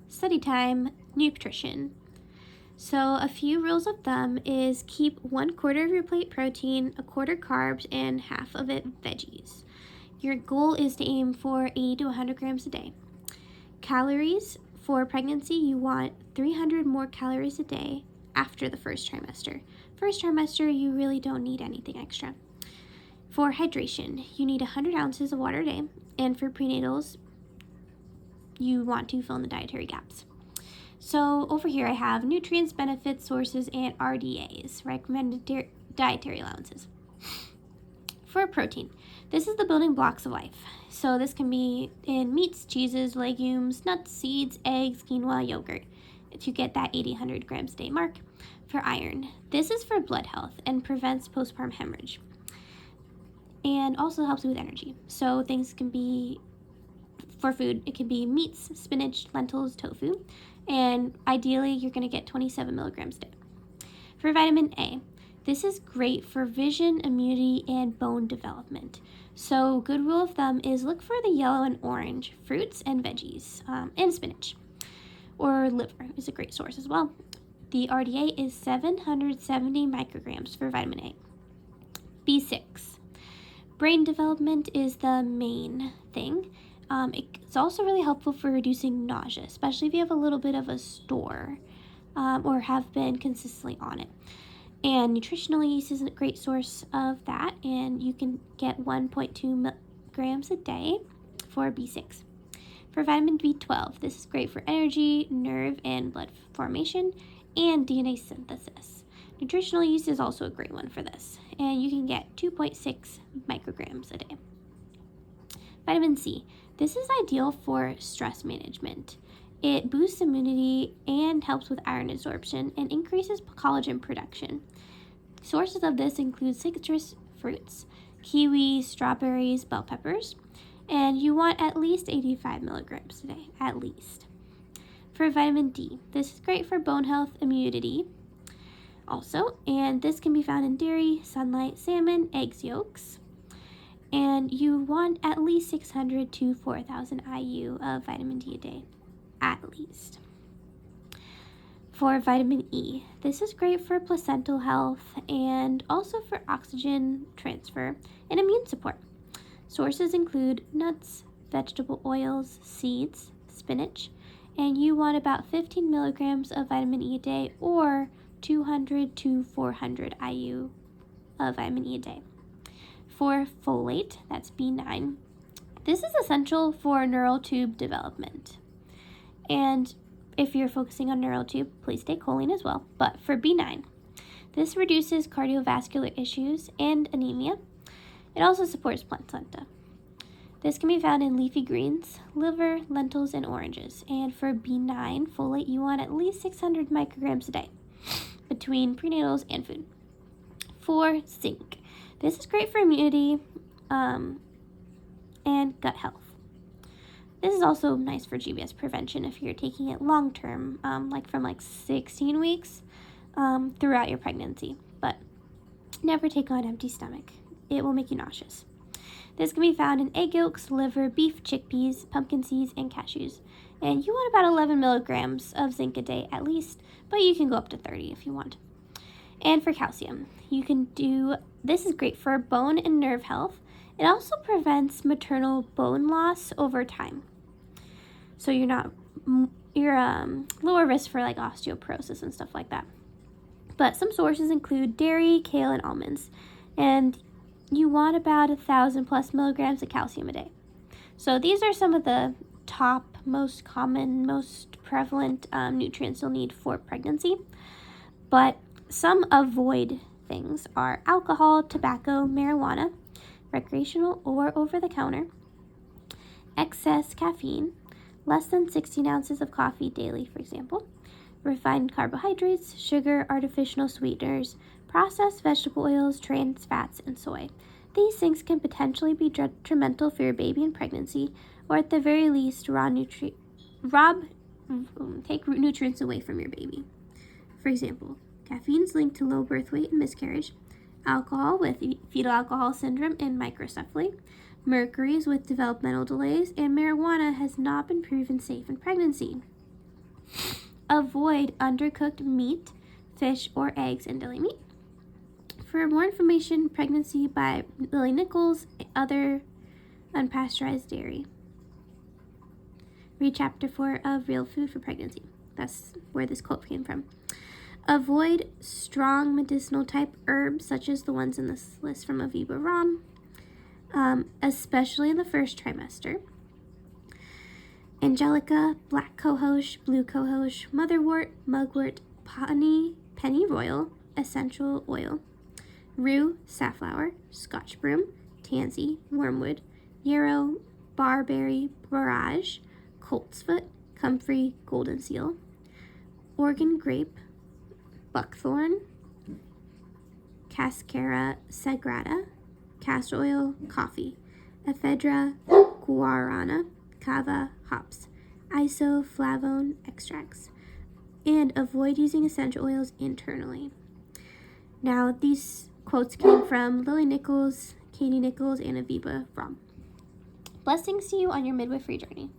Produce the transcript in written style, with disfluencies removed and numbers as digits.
Study time, nutrition. So a few rules of thumb is keep 1/4 of your plate protein, 1/4 carbs, and half of it veggies. Your goal is to aim for 80 to 100 grams a day. Calories for pregnancy, you want 300 more calories a day after the first trimester. First trimester, you really don't need anything extra. For hydration, you need 100 ounces of water a day, and for prenatals, you want to fill in the dietary gaps. So over here I have nutrients, benefits, sources, and RDAs, recommended dietary allowances. For protein, this is the building blocks of life. So this can be in meats, cheeses, legumes, nuts, seeds, eggs, quinoa, yogurt to get that 800 grams a day mark. For iron, this is for blood health and prevents postpartum hemorrhage and also helps with energy. So things can be, for food, it can be meats, spinach, lentils, tofu, and ideally you're going to get 27 milligrams a day. For vitamin A, this is great for vision, immunity, and bone development. So good rule of thumb is look for the yellow and orange fruits and veggies, and spinach. Or liver is a great source as well. The RDA is 770 micrograms for vitamin A. B6. Brain development is the main thing. It's also really helpful for reducing nausea, especially if you have a little bit of a store or have been consistently on it. And nutritional yeast is a great source of that, and you can get 1.2 grams a day for B6. For vitamin B12, this is great for energy, nerve, and blood formation, and DNA synthesis. Nutritional yeast is also a great one for this, and you can get 2.6 micrograms a day. Vitamin C. This is ideal for stress management. It boosts immunity and helps with iron absorption and increases collagen production. Sources of this include citrus fruits, kiwi, strawberries, bell peppers, and you want at least 85 milligrams a day, at least. For vitamin D, this is great for bone health, immunity also, and this can be found in dairy, sunlight, salmon, eggs yolks. And you want at least 600 to 4,000 IU of vitamin D a day, at least. For vitamin E, this is great for placental health and also for oxygen transfer and immune support. Sources include nuts, vegetable oils, seeds, spinach, and you want about 15 milligrams of vitamin E a day or 200 to 400 IU of vitamin E a day. For folate, that's B9, this is essential for neural tube development. And if you're focusing on neural tube, please take choline as well. But for B9, this reduces cardiovascular issues and anemia. It also supports placenta. This can be found in leafy greens, liver, lentils, and oranges. And for B9 folate, you want at least 600 micrograms a day between prenatals and food. For zinc, this is great for immunity and gut health. This is also nice for GBS prevention if you're taking it long term, like from 16 weeks throughout your pregnancy. But never take on an empty stomach. It will make you nauseous. This can be found in egg yolks, liver, beef, chickpeas, pumpkin seeds, and cashews. And you want about 11 milligrams of zinc a day at least, but you can go up to 30 if you want. And for calcium, this is great for bone and nerve health. It also prevents maternal bone loss over time. So you're lower risk for osteoporosis and stuff like that. But some sources include dairy, kale, and almonds. And you want about 1,000 plus milligrams of calcium a day. So these are some of the top, most common, most prevalent nutrients you'll need for pregnancy. But some avoid things are alcohol, tobacco, marijuana, recreational or over-the-counter, excess caffeine, less than 16 ounces of coffee daily, for example, refined carbohydrates, sugar, artificial sweeteners, processed vegetable oils, trans fats, and soy. These things can potentially be detrimental for your baby in pregnancy, or at the very least, take nutrients away from your baby. For example, caffeine is linked to low birth weight and miscarriage, alcohol with fetal alcohol syndrome and microcephaly, mercury is with developmental delays, and marijuana has not been proven safe in pregnancy. Avoid undercooked meat, fish, or eggs and deli meat. For more information, pregnancy by Lily Nichols, other unpasteurized dairy. Read chapter 4 of Real Food for Pregnancy. That's where this quote came from. Avoid strong medicinal type herbs, such as the ones in this list from Aviva Ram, especially in the first trimester. Angelica, black cohosh, blue cohosh, motherwort, mugwort, pennyroyal, essential oil. Rue, safflower, scotch broom, tansy, wormwood, yarrow, barberry, borage, coltsfoot, comfrey, golden seal. Oregon grape, buckthorn, cascara sagrada, castor oil, coffee. Ephedra, guarana, kava, hops. Isoflavone extracts. And avoid using essential oils internally. Now, these quotes came from Lily Nichols, Katie Nichols, and Aviva Ram. Blessings to you on your midwifery journey.